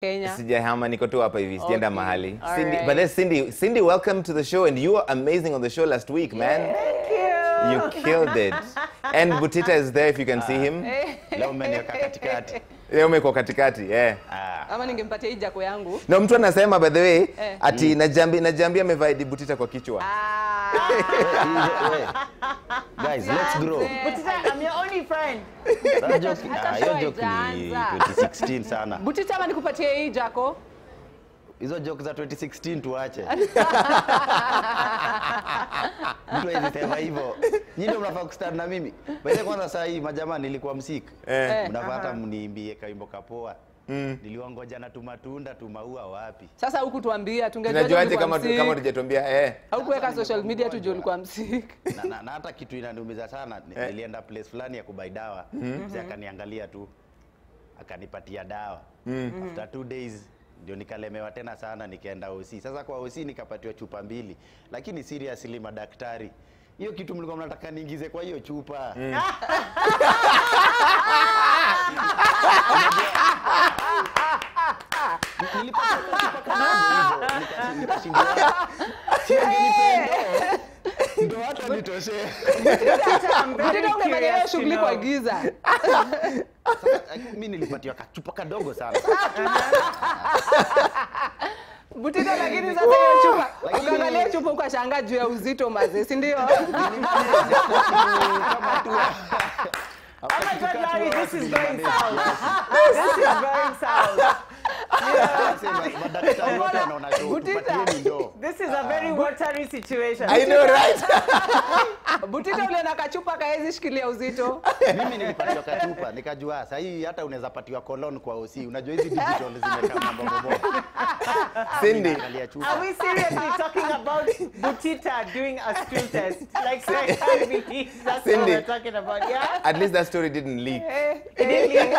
Kenya. Sijahama, niko tu hapa hivi, sijaenda mahali. Cindy, but there's Cindy, welcome to the show, and you were amazing on the show last week, man. Thank you. You killed it. And Butita is there if you can see him. Leo umeniweka katikati. Leo umeko katikati, yeah. Ama ningempatia hii jako yangu. Na mtu anasema by the way, ati Njambi amevaa Eddie Butita kwa kichwa. Guys, let's grow. Butita, I'm your only friend. That joke, hiyo joke ni 2016 sana. Butita, ama nikupatie hii jako? Hizo joke za 2016 tuache. Mtu anasema hivyo. Nyinyi ndio mnafaa kustart na mimi. Baada kwanza saa hii majamaa nilikuwa msik. Mnapata mniimbie kaimbo kapoa. Niliwangoja na tumatunda tumaua wapi. Sasa huku tuambia tungejua tunajuaje kama tujatuambia haukuweka social media tujue ulikuwa msik. Na hata kitu inaniumiza sana, nilienda place fulani ya kubai dawa. Mzee akaniangalia tu akanipatia dawa. After 2 days ndio nikalemewa tena sana, nikaenda OC. Sasa kwa OC nikapatiwa chupa 2. Lakini seriously madaktari, hiyo kitu mlikuwa mnataka niingize kwa hiyo chupa. Ndio hata nitoshe. Ndio ungefanya shughuli kwa giza. Mimi nilipatiwa kachupa kadogo sana. Butita, lakini sasa hiyo chupa, ukaangalia chupa ukashangaa juu ya uzito maze, si ndio? Oh my God, Larry, this is going south. This is going south. This is a very watery situation. I know, right? Butita, ule na kachupa kaezi shikilia uzito. Mimi nilipatiwa kachupa nikajua sasa hii hata unaweza patiwa colon kwa OC. Unajua hizi digital zimekaa mambo mambo. Cindy, are we seriously talking about Butita doing a stool test? Like, I can't believe that's Cindy, what we're talking about. Yeah? At least that story didn't leak. It didn't leak.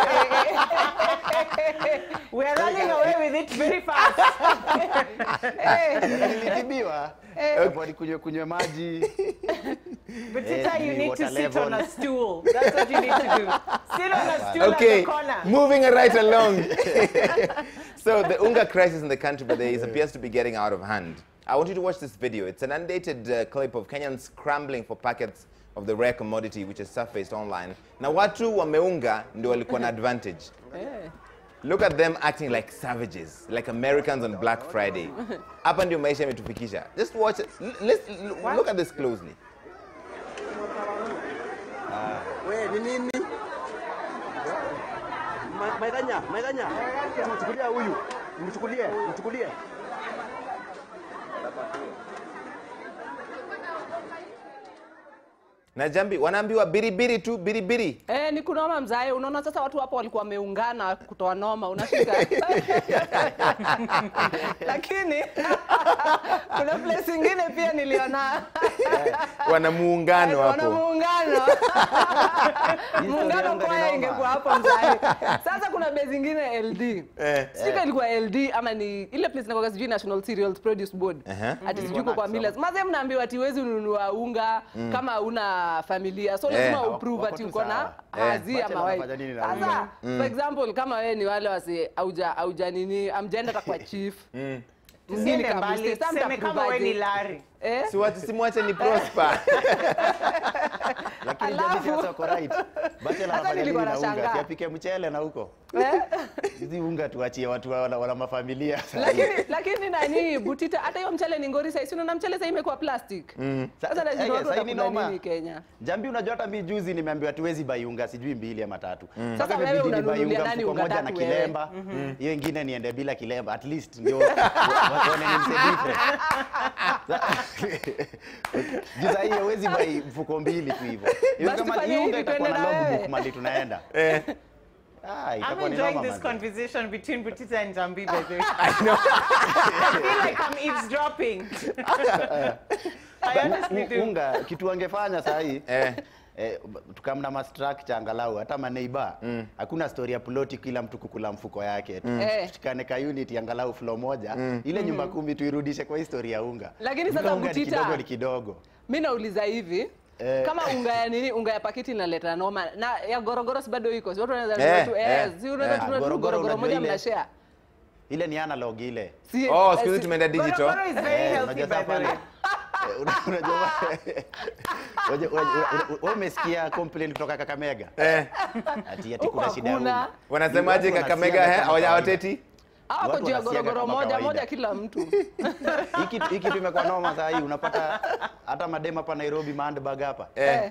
We're running away with it very fast. Nilikibiwa. Kunywe maji. Butita, you need to sit on a stool. That's what you need to do. Sit on a stool at the corner. Moving right along. So the unga crisis in the country appears to be getting out of hand. I want you to watch this video. It's an undated clip of Kenyans scrambling for packets of the rare commodity which has surfaced online. Na watu wameunga ndio walikuwa na advantage. Look at them acting like savages, like Americans on Black Friday. Hapa ndio maisha yametufikisha. Just watch it. Look at this closely. Wewe ni nini? Maidanya. Mchukulia huyu. Mchukulie. Na Njambi wanaambiwa biribiri tu, biribiri. Ni kunoma mzae. Unaona sasa watu hapo walikuwa wameungana kutoa noma, unashika. Lakini kuna place nyingine pia niliona wana muungano hapo. Wana muungano. Muungano kwa ingekuwa hapo mzae. Sasa kuna base nyingine LD. Sika ilikuwa LD ama ni ile place inakuwa sijui National Cereals Produce Board. Ati sijui kwa millers. Maze mnaambiwa ati huwezi ununua unga kama una familia. So lazima uprove ati uko na hazi ama wewe. Sasa for example kama wewe ni wale wasi auja nini amjenda kwa chief. Msiende mbali, sema kama wewe ni Larry. Simwache ni prosper. Lakini Njambi sasa uko right. Bacha la familia na unga, siapike mchele na huko. Hizi unga tuachie watu wana mafamilia. Lakini nani Butita, hata hiyo mchele ni ngori sasa, unaona mchele sasa imekuwa plastic. Sasa lazima watu watakula nini Kenya? Njambi, unajua hata mimi juzi nimeambiwa tuwezi buy unga sijui 2 ama 3. Sasa wewe unanunulia nani unga moja na kilemba, hiyo nyingine niende bila kilemba, at least ndio waone ni different. Juza hiyo huwezi buy mfuko 2 tu hivyo. Hiyo kama hiyo unga itakuwa na logbook mali tunaenda. I'm enjoying this conversation between Butita and Njambi, by the way. I know. I feel like I'm eavesdropping. I honestly do. Unga kitu angefanya saa hii tukamna ma structure angalau hata ma neighbor hakuna story ya ploti kila mtu kukula mfuko yake tushikane ka unit angalau floor moja ile nyumba 10 tuirudishe kwa historia ya unga. Lakini sasa Butita kidogo mimi nauliza hivi Kama unga ya nini, unga ya pakiti inaleta noma. Na ya gorogoro si bado iko. Watu wanaweza tu si unaweza tu gorogoro moja mna share. Ile ni analog ile. Oh, siku hizi tumeenda digital. Gorogoro is very healthy by the way. Unajua umesikia complaint kutoka Kakamega? Ati kuna shida huko. Wanasemaje Kakamega hawateti? Hapo juu ya gorogoro moja kila mtu. Hiki tumekuwa noma saa hii unapata hata madema hapa Nairobi handbag hapa.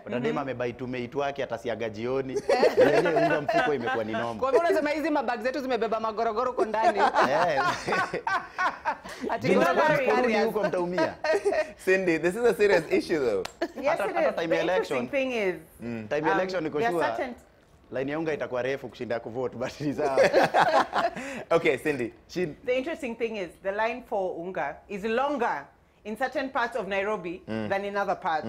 Madema amebai tumate wake atasiaga jioni. Yenyewe unga mfuko imekuwa ni noma. Kwa hivyo unasema hizi mabag zetu zimebeba magorogoro kwa ndani. Ati gorogoro huko mtaumia. Cindy, this is a serious issue though. Yes, it is. Time election. The thing is, time election iko sure. Line ya unga itakuwa refu kushinda kuvote but ni sawa. Okay, Cindy. The interesting thing is the line for unga is longer in certain parts of Nairobi than in other parts.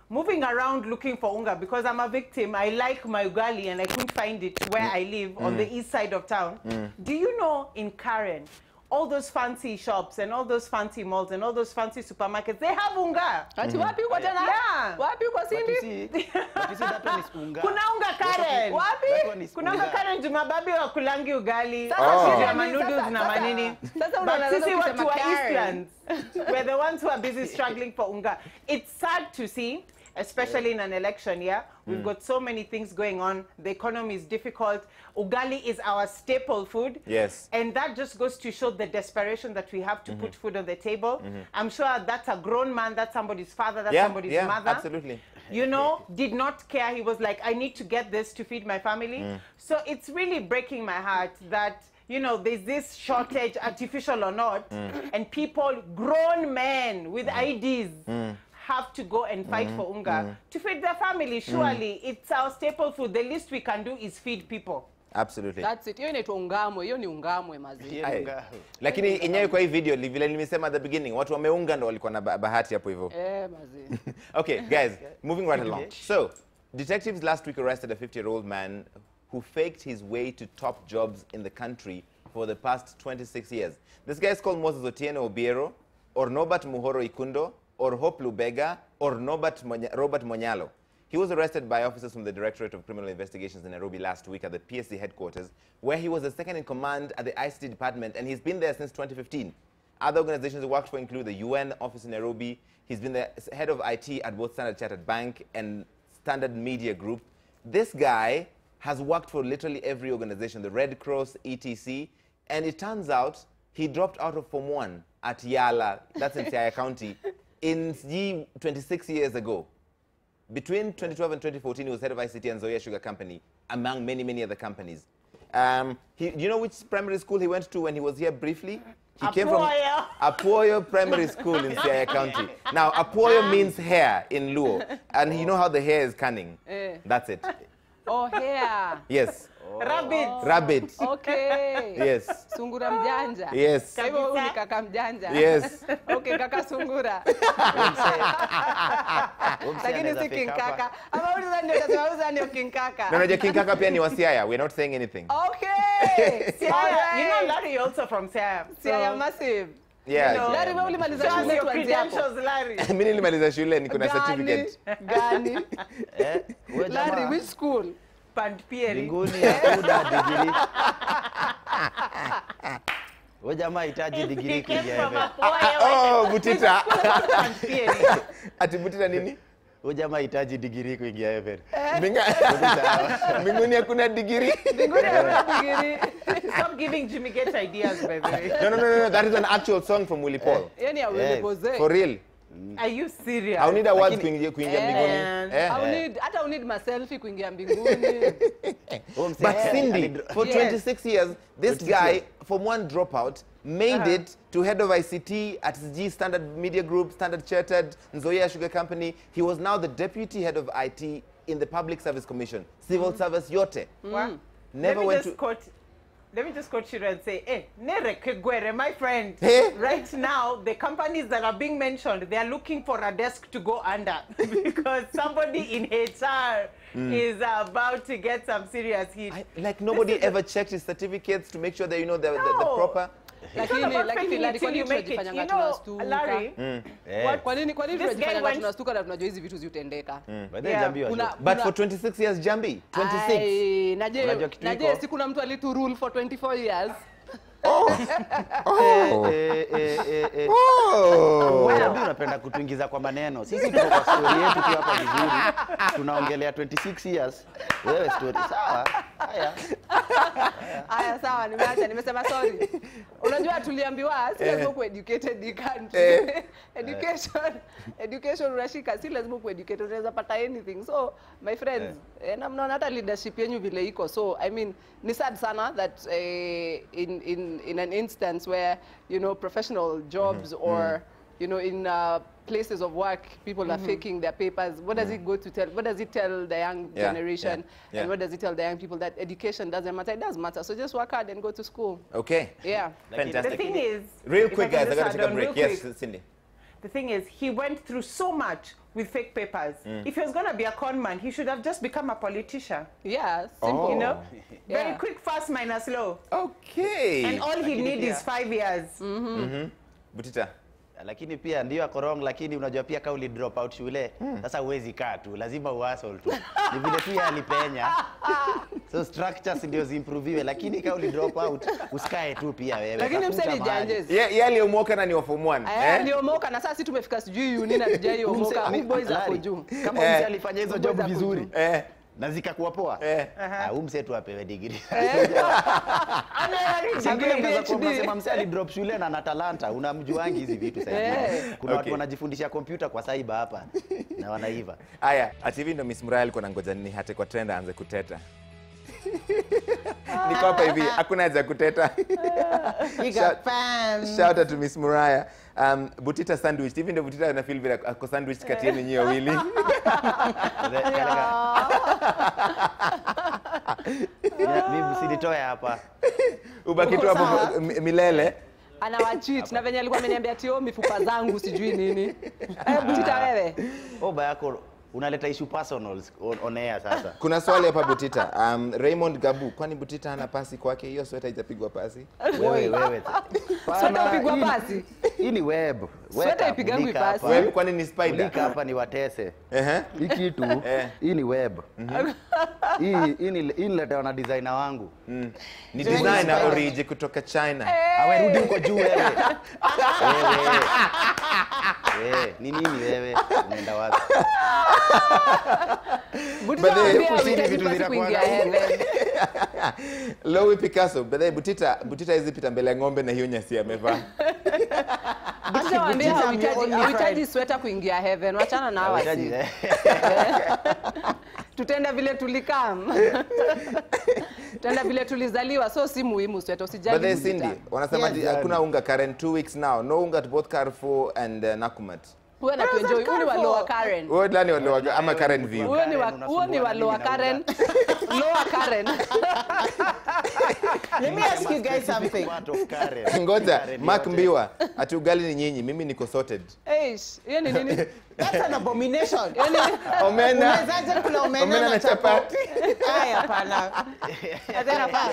Moving around looking for unga because I'm a victim. I like my ugali and I couldn't find it where I live on the east side of town. Do you know in Karen, all those fancy shops and all those fancy malls and all those fancy supermarkets, they have unga. Ati wapi uko tena? Yeah. Wapi uko Cindy? But you see that one is unga. Kuna unga Karen. Wapi? Kuna unga Karen jumababi wa kulangi ugali. Sasa Ya manudu na manini. But sisi watu wa Eastlands, we're the ones who are busy struggling for unga. It's sad to see, especially in an election year. We've got so many things going on. The economy is difficult. Ugali is our staple food. Yes. And that just goes to show the desperation that we have to put food on the table. I'm sure that's a grown man, that's somebody's father, that's somebody's mother. Absolutely. You know, did not care. He was like, I need to get this to feed my family. So it's really breaking my heart that, you know, there's this shortage, artificial or not, and people, grown men with IDs, have to go and fight for unga to feed their family. Surely, it's our staple food. The least we can do is feed people. Absolutely. That's it. Hiyo inaitwa ungamwe. Hiyo ni ungamwe mazi. Lakini yenyewe kwa hii video vile nimesema at the beginning, watu wameunga ndo walikuwa na bahati hapo hivyo. Mazi. Okay, guys, moving right along. So, detectives last week arrested a 50-year-old man who faked his way to top jobs in the country for the past 26 years. This guy is called Moses Otieno Obiero, or Norbert Muhoro Ikundo, or Hope Lubega, or Robert Monyalo. He was arrested by officers from the Directorate of Criminal Investigations in Nairobi last week at the PSC headquarters, where he was the second in command at the ICT department, and he's been there since 2015. Other organizations he worked for include the UN office in Nairobi. He's been the head of IT at both Standard Chartered Bank and Standard Media Group. This guy has worked for literally every organization, the Red Cross, etc. And it turns out he dropped out of Form 1 at Yala, that's in Siaya County, 26 years ago. Between 2012 and 2014, he was head of ICT and Zoya Sugar Company, among many, many other companies. Do you know which primary school he went to when he was here briefly? He came from Apoyo Primary School in Siaya County. Now, Apoyo means hair in Luo. And you know how the hair is cunning. That's it. Oh, hair. Yes. Rabbit. Rabbit. Okay. Yes. Sungura mjanja. Yes. Kwa hivyo ni kaka mjanja. Yes. Okay, kaka sungura. Lakini si king kaka. Ama uliza ndio utasema ndio king kaka. No, no, king kaka pia ni wa Siaya. We're not saying anything. Okay. Siaya. You know Larry also from Siaya. Siaya massive. Yeah. You know, Larry wewe ulimaliza show us shule your tuanze hapo. credentials, Larry. Mimi nilimaliza shule niko na certificate. Gani? Larry, which school? Pandpieri. Mbinguni hakuna degree. Wewe jamaa hitaji degree kuingia hivi. Oh, Butita. Pandpieri. Ati Butita nini? Wewe jamaa hitaji degree kuingia hivi. Mbinguni hakuna degree. Mbinguni hakuna degree. Stop giving Jimmy Gates ideas, by the way. No. That is an actual song from Willy Paul. Yani awele pose. For real. Are you serious? I need a word kuingia mbinguni. I need my selfie kuingia mbinguni. But Cindy, for 26 years, this guy, from one dropout, made it to head of ICT at SG Standard Media Group, Standard Chartered, Nzoia Sugar Company. He was now the deputy head of IT in the Public Service Commission. Civil service yote. Never went to... Let me just quote you and say, Nere Kegwere, my friend, right now, the companies that are being mentioned, they are looking for a desk to go under because somebody in HR is about to get some serious heat. Like nobody ever checked his certificates to make sure that, you know, the proper... Lakini Larry, kwa nini tunajifanyanga tunastuka? Larry, kwa nini tunajifanyanga tunastuka na tunajua hizi vitu ziutendeka? But for 26 years, Njambi, 26. Naje si kuna mtu alitu rule for 24 years. Wewe unapenda kutuingiza kwa maneno. Sisi tuko kwa story yetu tu hapa vizuri. Tunaongelea 26 years. Wewe story sawa. Haya sawa, nimeacha, nimesema sorry. Unajua tuliambiwa si lazima ku educated in country. Education unashika, si lazima ku educated, unaweza pata anything. So my friends, na mnaona hata leadership yenu vile iko. So I mean, ni sad sana that in an instance where, you know, professional jobs or you know, in places of work, people are faking their papers. What does it go to tell? What does it tell the young generation? And what does it tell the young people? That education doesn't matter. It does matter. So just work hard and go to school. Okay. Yeah. Fantastic. The thing is, real quick, guys, I got to take a break. Yes, Cindy. The thing is, he went through so much with fake papers. If he was going to be a con man, he should have just become a politician. Yeah, simple. You know? Very quick, fast minus low. Okay. And all he need is 5 years. Butita. Lakini pia ndio ako wrong, lakini unajua pia kauli drop out shule. Sasa huwezi kaa tu, lazima uhustle tu. Ni vile tu yeye alipenya. So structures ndio zimproviwe, lakini kauli drop out usikae tu pia wewe. Lakini mseni janges. Yeye aliomoka na ni wa form 1. Aliomoka na sasa sisi tumefika sijui uni na tujaiomoka. Boys hapo juu. Kama mse alifanya hizo job vizuri. Na zikakuwa poa. Mse apewe degree. Unasema mse alidrop shule na ana talanta, unamjuangi hizi vitu sasa. Kuna watu wanajifundisha kompyuta kwa cyber hapa na wanaiva. Haya, ativi ndo Miss Muraya alikuwa nangoja nini hata kwa trend aanze kuteta. Niko hapa hivi, hakuna haja kuteta. Shout out to Miss Muraya. Butita sandwich. Hivi ndio Butita ana feel vile ako sandwich kati yenu nyinyi wawili. Mimi usinitoe hapa. Ubaki tu hapo milele. Anawacheat na venye alikuwa ameniambia tio mifupa zangu sijui nini. Butita wewe. Oba yako unaleta issue personals on air sasa. Kuna swali hapa Butita. Raymond Gabu, kwani Butita hana pasi kwake? Hiyo sweta haijapigwa pasi? Wewe. Sweta ipigwa pasi? Hii ni web. Sweta ipigangwi pasi. Web kwani ni spider? Hapa ni watese. Hii kitu, hii ni web. Hii ni letter na designer wangu. Ni designer origin kutoka China. Awe rudi huko juu wewe. Ni nini wewe? Unaenda wapi? Lowi Picasso, but Butita hizi pita mbele ya ng'ombe na hiyo nyasi amevaa. Butita waambia hauhitaji sweta kuingia heaven. Wachana na hawa si. Tutenda vile tulikam. Tutenda vile tulizaliwa, so si muhimu sweta, usijali. But Cindy, wanasema hakuna unga Karen 2 weeks now. No unga at both Carrefour and Nakumatt. Wewe na tuenjoy. Uni wa lower Karen. Wewe ndani wa lower ama Karen view. Wewe ni wa lower Karen. Lower Karen. Let me ask you guys something. Ngoja, Mark Mbiwa, ati ugali ni nyinyi, mimi niko sorted. Hiyo ni nini? That's an abomination. Omena. Unawezaje kula omena na chapati? Haya hapana.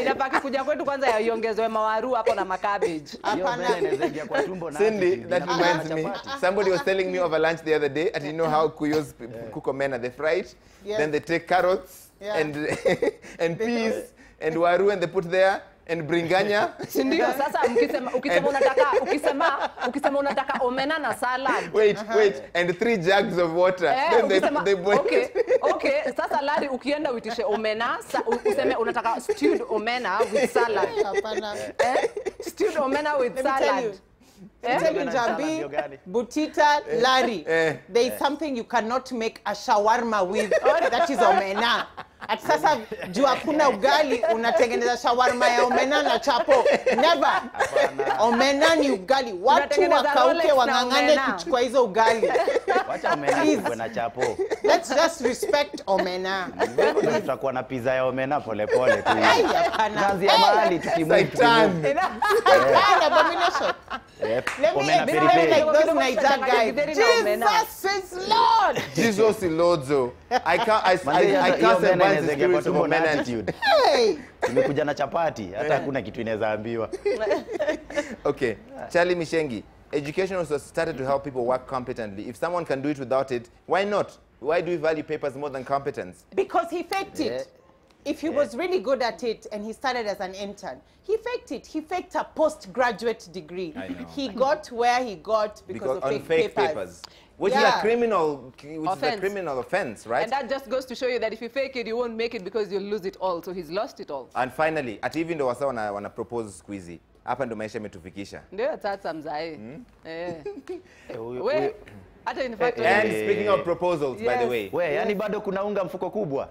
Inapaki kuja kwetu kwanza iongezwe mawaru hapo na macabbage. Hapana. Inaweza ingia kwa tumbo na. Cindy, that reminds me. Somebody was telling me of a lunch the other day, and you know how Kuyos cook omena, they fry it, then they take carrots and peas and waru and they put there and bringanya. Sindio, sasa ukisema unataka omena na salad. Wait, and 3 jugs of water. Then they boil. Okay, sasa ladi ukienda uitishe omena, useme unataka stewed omena with salad. Stewed omena with salad. Tell you, Njambi, Butita, Larry, there is something you cannot make a shawarma with. That is omena. At sasa juu hakuna ugali unatengeneza shawarma ya omena na chapo. Never. Omena ni ugali. Watu wakauke wangangane kuchukua hizo ugali. Wacha omena na chapo. Let's just respect omena. Tutakuwa na pizza ya omena pole pole tu. Hapana. Ya mahali tukimwita. Abomination. Let me explain like those Niger guys. Jesus is Lord. Jesus is Lord, so I can't say man's spirit of omena. Hey. Tumekuja na chapati, hata hakuna kitu inaweza ambiwa. Okay, Charlie Mishengi, education also started to help people work competently. If someone can do it without it, why not? Why do we value papers more than competence? Because he faked it. if he was really good at it and he started as an intern, he faked it. He faked a postgraduate degree. I know. He got where he got because of fake papers. Which is a criminal offense, right? And that just goes to show you that if you fake it, you won't make it because you'll lose it all. So he's lost it all. And finally, at even ndo wasa wana propose squeezy. Hapa ndo maisha imetufikisha. Ndio tata mzai. Hata in fact. And speaking of proposals, by the way. Yani bado kuna unga mfuko kubwa.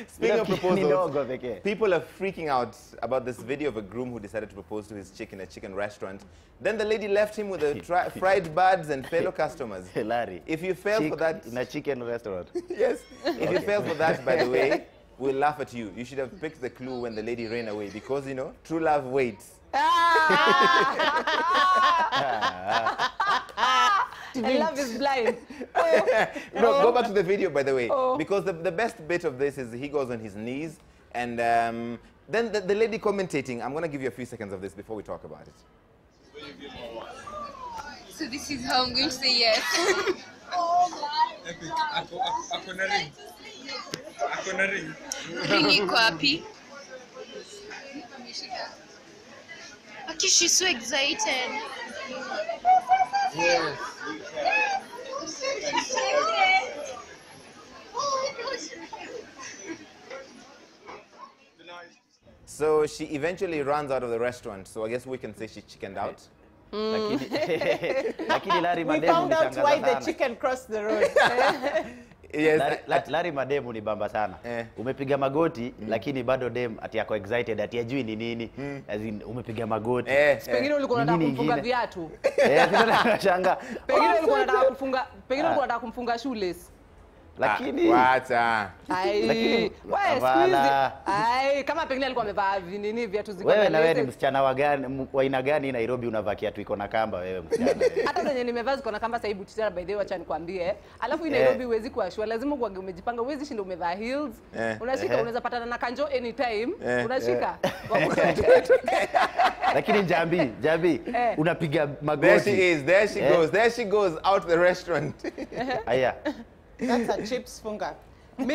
Speaking of proposals, people are freaking out about this video of a groom who decided to propose to his chick in a chicken restaurant. Then the lady left him with the fried birds and fellow customers. Larry, if you fail for that... In a chicken restaurant. Yes. If you fail for that, by the way, we'll laugh at you. You should have picked the clue when the lady ran away because, you know, true love waits. And love is blind. No, go back to the video, by the way, because the best bit of this is he goes on his knees, and then the lady commentating. I'm going to give you a few seconds of this before we talk about it. So this is how I'm going to say yes. Ring iko wapi? Okay, she's so excited. Yes. So she eventually runs out of the restaurant. So I guess we can say she chickened out. Lakini Larry we found out why the chicken crossed the road. Yes, Larry mademu ni bamba sana. Umepiga magoti lakini bado dem ati yako excited ati ajui ni nini. As in umepiga magoti. Pengine ulikuwa unataka kumfunga viatu. Nashanga. Pengine ulikuwa unataka kumfunga shoelace. Lakini wacha. Lakini wewe kama pengine alikuwa amevaa nini viatu ziko. Wewe na wewe ni msichana wa aina gani Nairobi unavaa kiatu iko na kamba wewe msichana. Hata zenye nimevaa ziko na kamba sasa hivi Butita by the way acha nikwambie. Alafu in Nairobi huwezi kuashua lazima uange umejipanga huwezi shinda umevaa heels. Unashika unaweza patana na kanjo anytime. Unashika. Lakini Njambi unapiga magoti. There she goes out the restaurant. Aya. That's a chips funga. Mimi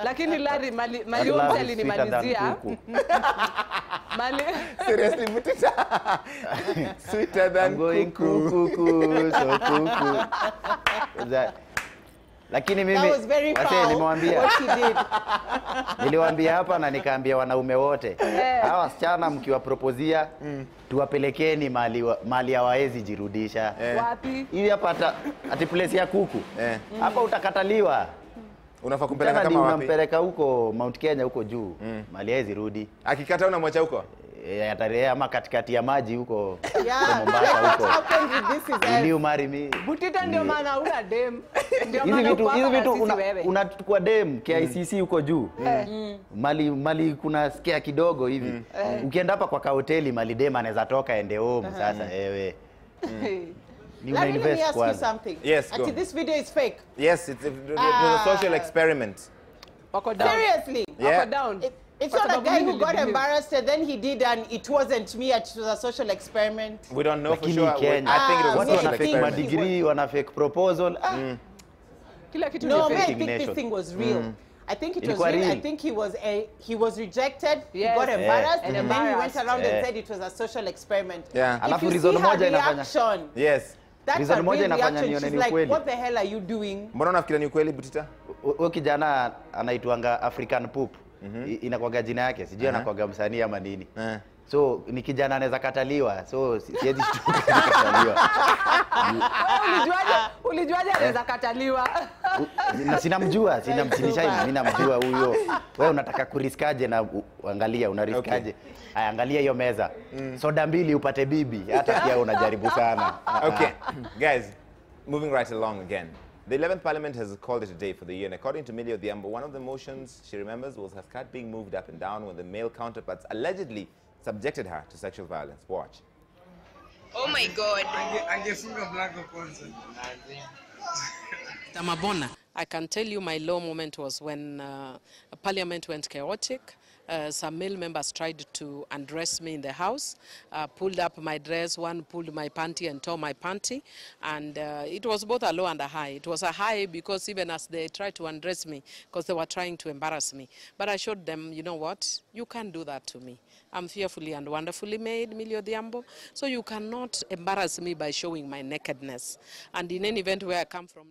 lakini Larry mali yote alinimalizia. Seriously, Butita. Sweeter than cuckoo. So cuckoo. Lakini mimi nimemwambia niliwaambia hapa na nikaambia wanaume wote hawa wasichana mkiwa proposea tuwapelekeni mali hawaezi jirudisha. Wapi? Hivi hapa ati place ya kuku. Hapa utakataliwa. Unafaa kumpeleka kama wapi? Unampeleka huko Mount Kenya huko juu. Mali haezi rudi. Akikata unamwacha huko? Atarea ama katikati ya maji huko. Mombasa huko. Will you marry me? Butita ndio maana una dem. Ndio maana hizi vitu unachukua dem KICC huko juu. Mali kuna scare kidogo hivi. Ukienda hapa kwa hoteli mali dem anaweza toka ende home sasa wewe. Let me ask you something. Yes, go. This video is fake. Yes, it was a social experiment. Seriously? Yeah. Up or down? It's not a guy who got embarrassed and then he did and it wasn't me, it was a social experiment. We don't know for sure. I think it was a social experiment. Degree, wana fake proposal. No, I think this thing was real. I think it was real. I think he was rejected, he got embarrassed, and then he went around and said it was a social experiment. Yeah. If you see her reaction, yes. That's a real reaction. She's like, what the hell are you doing? Mbona unafikiria ni ukweli Butita? Huyo kijana anaitwanga African Poop. Inakuwaga jina yake, sijui anakuwaga msanii ama nini. So ni kijana anaweza kataliwa. So siwezi kukataliwa. Ulijuaje anaweza kataliwa? Na sinamjua, mimi namjua huyo. Wewe unataka kuriskaje na angalia unariskaje? Aya angalia hiyo meza. Soda mbili upate bibi, hata pia unajaribu sana. Okay. Guys, moving right along again. The 11th Parliament has called it a day for the year, and according to Millie Odhiambo, one of the motions she remembers was her skirt being moved up and down when the male counterparts allegedly subjected her to sexual violence. Watch. Oh my God. Tamabona. I can tell you my low moment was when Parliament went chaotic some male members tried to undress me in the house, pulled up my dress, one pulled my panty and tore my panty, and it was both a low and a high. It was a high because even as they tried to undress me, because they were trying to embarrass me. But I showed them, you know what, you can't do that to me. I'm fearfully and wonderfully made, Millie Odhiambo, so you cannot embarrass me by showing my nakedness. And in any event where I come from,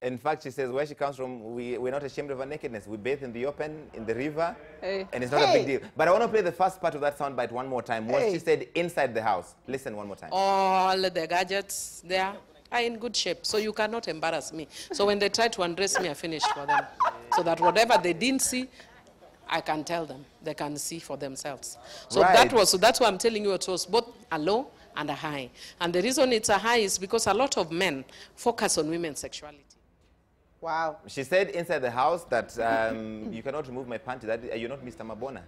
in fact, she says where she comes from, we're not ashamed of our nakedness. We bathe in the open, in the river, and it's not a big deal. But I want to play the first part of that soundbite one more time. What she said inside the house. Listen one more time. All the gadgets there are in good shape, so you cannot embarrass me. So when they try to undress me, I finished for them. So that whatever they didn't see, I can tell them. They can see for themselves. So that's why I'm telling you it was both a low and a high. And the reason it's a high is because a lot of men focus on women's sexuality. Wow. She said inside the house that you cannot remove my panty. That you're not Mr. Mabona.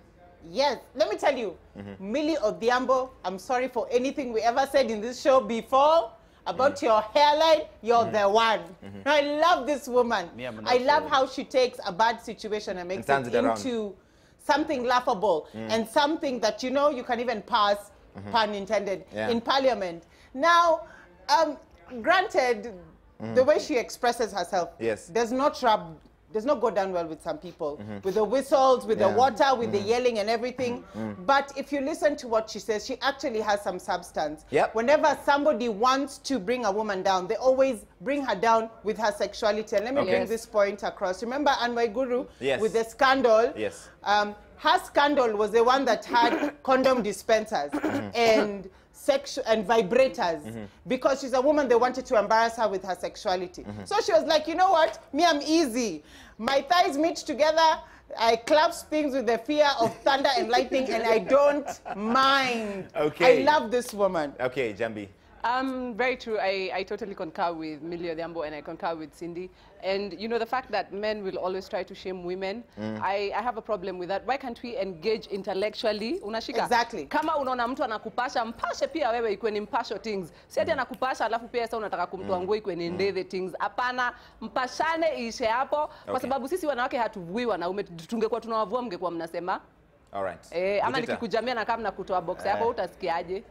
Yes, let me tell you, Millie Odhiambo, I'm sorry for anything we ever said in this show before about your hairline. You're the one. I love this woman. I love how she takes a bad situation and makes it into something laughable and something that, you know, you can even pass, pun intended, in Parliament. Now, granted, the way she expresses herself does not go down well with some people, with the whistles, with the water, with the yelling and everything. But if you listen to what she says, she actually has some substance. Whenever somebody wants to bring a woman down, they always bring her down with her sexuality. And let me bring this point across. Remember Anwai Guru with the scandal? Her scandal was the one that had condom dispensers and vibrators because she's a woman. They wanted to embarrass her with her sexuality. So she was like, you know what, me, I'm easy. My thighs meet together, I clasp things with the fear of thunder and lightning, and I don't mind. I love this woman. Okay, Njambi. Very true. I totally concur with Millie Odhiambo and I concur with Cindy. And you know, the fact that men will always try to shame women, I have a problem with that. Why can't we engage intellectually? Unashika? Exactly. Kama unaona mtu anakupasha, mpashe pia wewe ikuwe ni mpasho things. Si ati anakupasha alafu pia sasa unataka kumtoa nguo ikuwe ni ndethe things. Hapana, mpashane ishe hapo kwa sababu sisi wanawake hatuvui wanaume. Tungekuwa tunawavua mngekuwa mnasema. Alright. Ama nikikujamia na kama nakutoa box yako utasikiaje?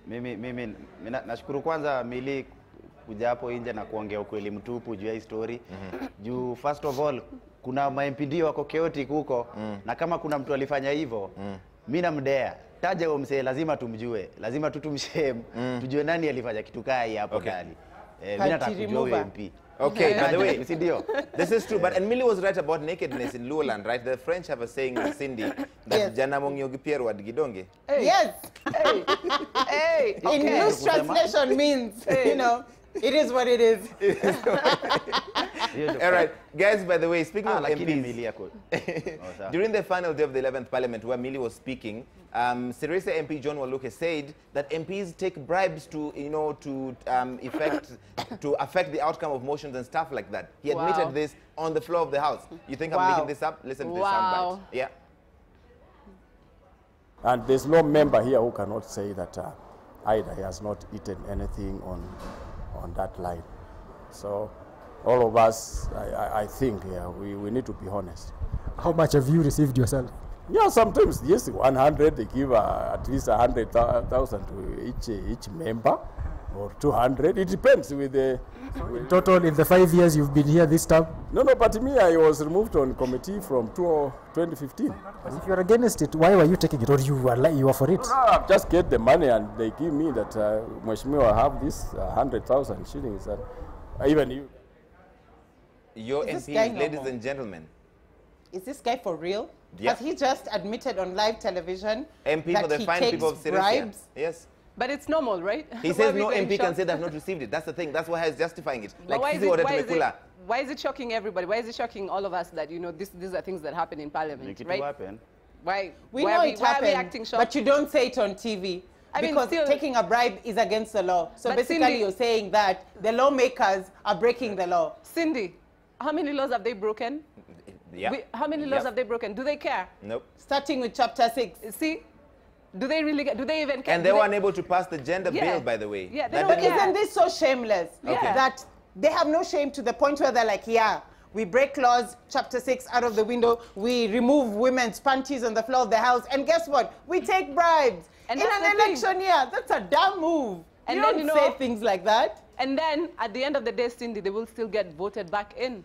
Mimi nashukuru kwanza Millie kuja hapo nje na kuongea ukweli mtupu juu ya hii story. Juu first of all kuna ma-MPD wako chaotic huko na kama kuna mtu alifanya hivyo mimi namdea. Taja huyo msee, lazima tumjue. Lazima tutumshame. Tujue nani alifanya kitu kai hapo ndani. Mimi nataka kujua huyo MP. Okay, by the way, this is true, but and Millie was right about nakedness in Luoland, right? The French have a saying, Cindy, that jana mong yogi pierre wad gidonge. Yes. In loose translation means, you know, it is what it is. All right, guys, by the way, speaking of MPs, during the final day of the 11th Parliament where Millie was speaking, Sirisa MP John Waluke said that MPs take bribes to, you know, to affect the outcome of motions and stuff like that. He admitted this on the floor of the House. You think I'm making this up? Listen to this soundbite. Yeah. And there's no member here who cannot say that either he has not eaten anything on that line. So all of us, I think, we need to be honest. How much have you received yourself? Yeah, sometimes, yes, 100, they give at least 100,000 to each member, or 200. It depends with the... In total, in the 5 years you've been here this time? No, but me, I was removed on committee from 2015. But if you're against it, why were you taking it, or you were for it? No, I just get the money and they give me that, Mheshimiwa, I have this 100,000 shillings. And even you... Your MPs, ladies and gentlemen. Is this guy for real? Yeah. Has he just admitted on live television MP that for the he fine takes people of bribes? Yes. But it's normal, right? He says no MP can say they have not received it. That's the thing. That's why he's justifying it. Like, why is it shocking everybody? Why is it shocking all of us that, you know, these are things that happen in Parliament, right? Happen. Why are we acting shocked? But you don't say it on TV. Because taking a bribe is against the law. So basically Cindy, you're saying that the lawmakers are breaking the law. Cindy, how many laws have they broken? Yeah. How many laws have they broken? Do they care? Nope. Starting with chapter 6. See? Do they really? Do they even care? And they were unable to pass the gender bill, by the way. Yeah, but isn't this so shameless that they have no shame to the point where they're like, yeah, we break laws, chapter 6 out of the window, we remove women's panties on the floor of the house, and guess what? We take bribes. And in an election year, that's a damn move. And you don't say things like that. And then, at the end of the day, Cindy, they will still get voted back in.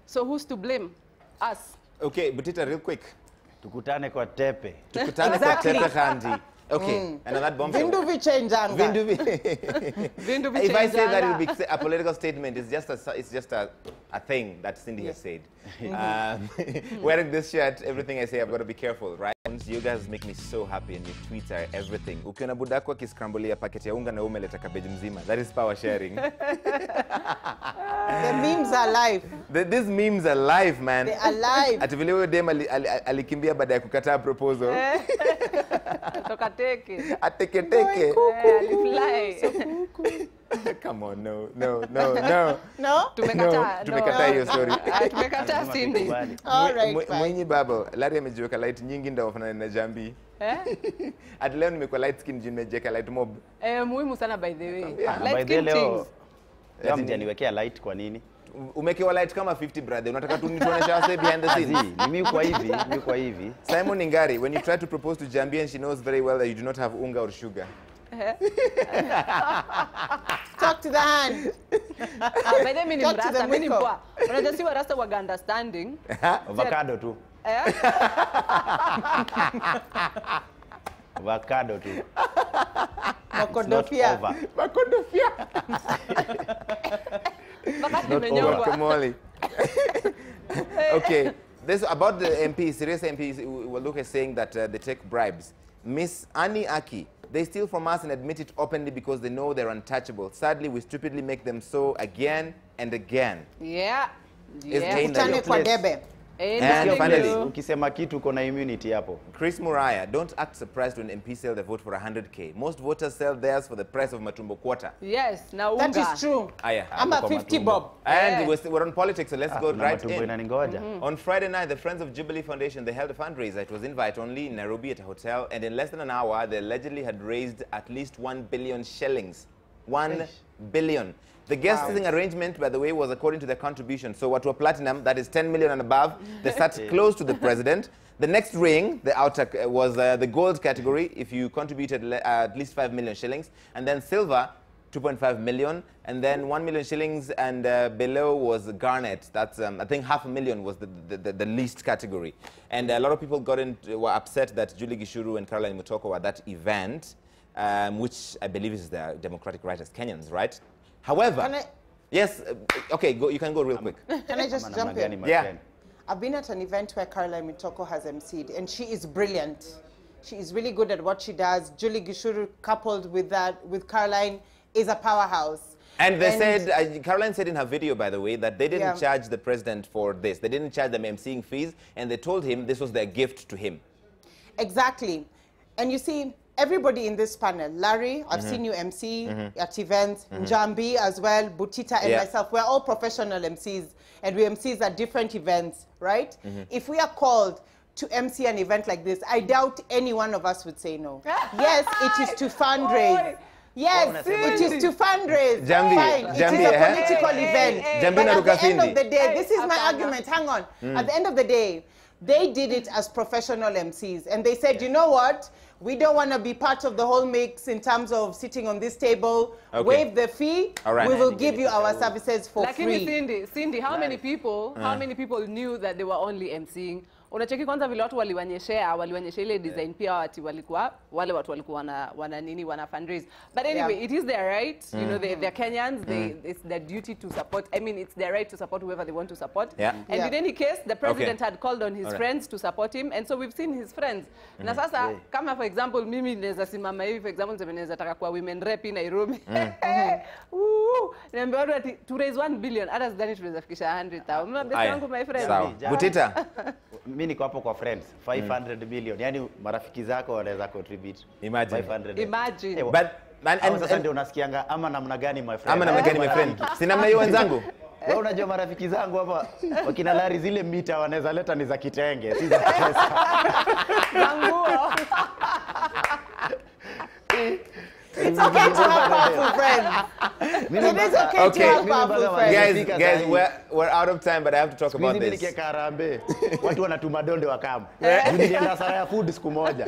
So who's to blame? Us. Okay, Butita, real quick. Tukutane kwa tepe. Tukutane kwa tepe kandi. Okay, and on that bombshell. Vinduvi changanga. Vinduvi if I say that, it will be a political statement. It's just a thing that Cindy has said. Wearing this shirt, everything I say, I've got to be careful, right? You guys make me so happy, and your tweets are everything. Ukiona budako akiscrambulia paketi ya unga na umeleta cabbage mzima. That is power sharing. The memes are live. These memes are live, man. They are live. Ati vile huyo dem alikimbia baada ya kukataa proposal. Tokateke. Ateketeke. Alifly. Come on, no. No? Tumekataa hiyo story. Tumekataa Cindy. All right, Mwenye babo, Larry amejiweka light nyingi ndio wafanana na Njambi. At leo nimekuwa light skin juu nimejeka light mob. Muhimu sana by the way. By the leo. Leo mjaniwekea light kwa nini? Umekewa light kama 50 brother. Unataka tu nituonesha wase behind the scenes. Mimi kwa hivi. Simon Ngari, when you try to propose to Njambi and she knows very well that you do not have unga or sugar. Talk to the hand. By the minute, Rasta, mimi mpoa. Unajua si wa Rasta waga understanding. Avocado tu. Avocado tu. Makodofia. Makodofia. Okay, this about the MPs, serious MPs, will look at saying that they take bribes. Miss Annie Aki, they steal from us and admit it openly because they know they're untouchable. Sadly, we stupidly make them so again and again. Yeah. And finally, ukisema kitu uko na immunity hapo. Chris Muraya, don't act surprised when MPs sell their vote for 100K. Most voters sell theirs for the price of Matumbo quarter. Yes, now that is true. I'm a 50 bob. And we're on politics, so let's go right in. On Friday night, the Friends of Jubilee Foundation, they held a fundraiser. It was invite only in Nairobi at a hotel, and in less than an hour, they allegedly had raised at least 1 billion shillings. 1 billion. The guest-sitting arrangement, by the way, was according to their contribution. So what were platinum, that is 10 million and above, they sat close to the president. The next ring, the outer, was the gold category, if you contributed at least 5 million shillings. And then silver, 2.5 million. And then 1 million shillings and below was garnet. That's, I think, 500,000 was the least category. And a lot of people were upset that Julie Gishuru and Caroline Mutoko were at that event, which I believe is their democratic right as Kenyans, right? However, yes, okay, you can go real quick. Can I just jump in? Yeah. I've been at an event where Caroline Mutoko has emceed, and she is brilliant. She is really good at what she does. Julie Gishuru, coupled with that, with Caroline, is a powerhouse. And they said, Caroline said in her video, by the way, that they didn't charge the president for this. They didn't charge them emceeing fees, and they told him this was their gift to him. Exactly. And you see, everybody in this panel, Larry, I've seen you MC at events, Njambi as well, Butita and myself, we're all professional MCs, and we MCs at different events, right? If we are called to MC an event like this, I doubt any one of us would say no. Yes, it is to fundraise. Yes, it is to fundraise. Fine, it is a political event. But at the end of the day, this is my argument, hang on. At the end of the day, they did it as professional MCs, and they said, you know what? We don't want to be part of the whole mix in terms of sitting on this table, waive the fee, we will give you our services for free. Cindy, how many people knew that they were only MCing? Unacheki kwanza vile watu waliwanyeshea ile design pia wale watu walikuwa wana fundraise. But anyway, it is their right. You know, they're Kenyans. It's their duty to support. I mean, it's their right to support whoever they want to support. And in any case, the president had called on his friends to support him, and so we've seen his friends. Na sasa, kama for example, mimi naweza simama hivi, for example, naweza taka kuwa women rep in Nairobi. Niambia watu ati to raise 1 billion, hata sidhani tunaweza fikisha 100,000. Best yangu my friend. Butita. Mimi niko hapo kwa friends 500 million, yani marafiki zako wanaweza contribute. Imagine 500. Imagine. But sasa ndio unasikianga ama namna gani my friend? Ama namna gani my friend? Si namna hiyo wenzangu. Wewe unajua marafiki zangu hapa wakina Larry zile mita wanaweza leta ni za kitenge, si za pesa. Nguo. It's okay to have powerful friends. It is okay to have powerful friends. Guys, we're out of time, but I have to talk about this. Watu wanatuma donde wakamu. Nilienda sara ya food siku moja.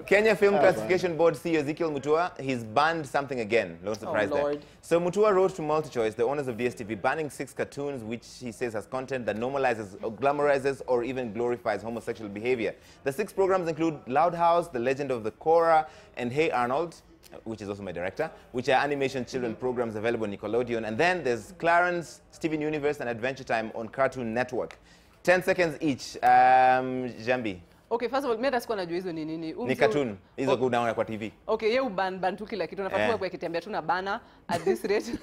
Kenya Film Classification Board CEO Ezekiel Mutua, he's banned something again. No surprise there. So Mutua wrote to MultiChoice, the owners of DSTV, banning 6 cartoons which he says has content that normalizes, or glamorizes, or even glorifies homosexual behavior. The 6 programs include Loud House, The Legend of the Korra, and Hey Arnold, which is also my director, which are animation children programs available on Nickelodeon. And then there's Clarence, Steven Universe, and Adventure Time on Cartoon Network. 10 seconds each. Njambi. Okay, first of all, mimi nasikuwa najua hizo ni nini. Ni cartoon. Hizo go down kwa TV. Okay, yeye ban tu kila kitu. Unafatua kwa kitembea tu na bana at this rate.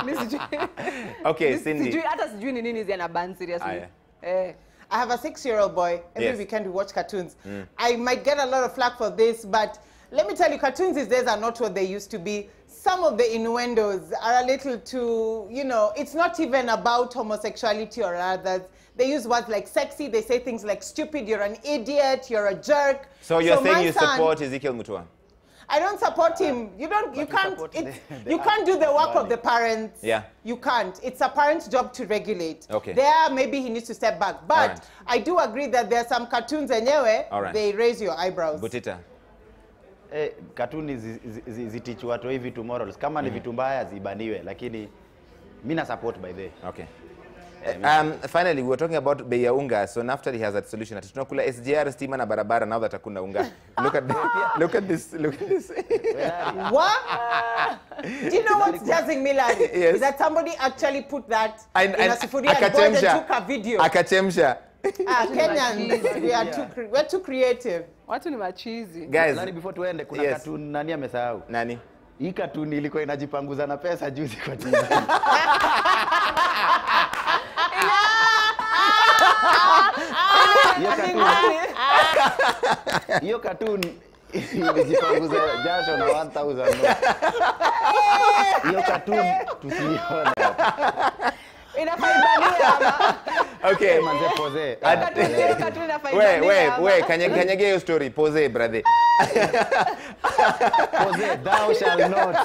Mimi sijui. Okay, Cindy. Sijui hata sijui ni nini zina ban seriously. I have a 6-year-old boy. Every weekend we watch cartoons. I might get a lot of flack for this, but let me tell you, cartoons these days are not what they used to be. Some of the innuendos are a little too, you know, it's not even about homosexuality or others. They use words like sexy. They say things like stupid, you're an idiot, you're a jerk. So you're saying you support Ezekiel Mutua? I don't support him. You can't do the work of the parents. Yeah. You can't. It's a parent's job to regulate. Okay. There, maybe he needs to step back. But I do agree that there are some cartoons anyway, they raise your eyebrows. Butita. Cartoon zitichu watu hivi vitu morals. Kama ni vitu mbaya zibaniwe, lakini mimi na support by the. Okay. Finally, we were talking about bei ya unga. So Naftali has that solution. Tunakula SGR, stima na barabara, now that hakuna unga. Look at this. What? Do you know what's jazzing me, Larry? Is that somebody actually put that in a sufuria and boiled and took a video. Akachemsha. Kenyans, we're too creative. Watu ni machizi. Guys, Larry, before tuende kuna cartoon nani amesahau? Nani? Hii cartoon ilikuwa inajipanguza na pesa juzi kwa TV. Hiyo cartoon imejipanguza jasho na 1000. Hiyo cartoon tusione. Okay. Manze pose. Wait, kanyage your story. Pose, brother. Pose, thou shall not.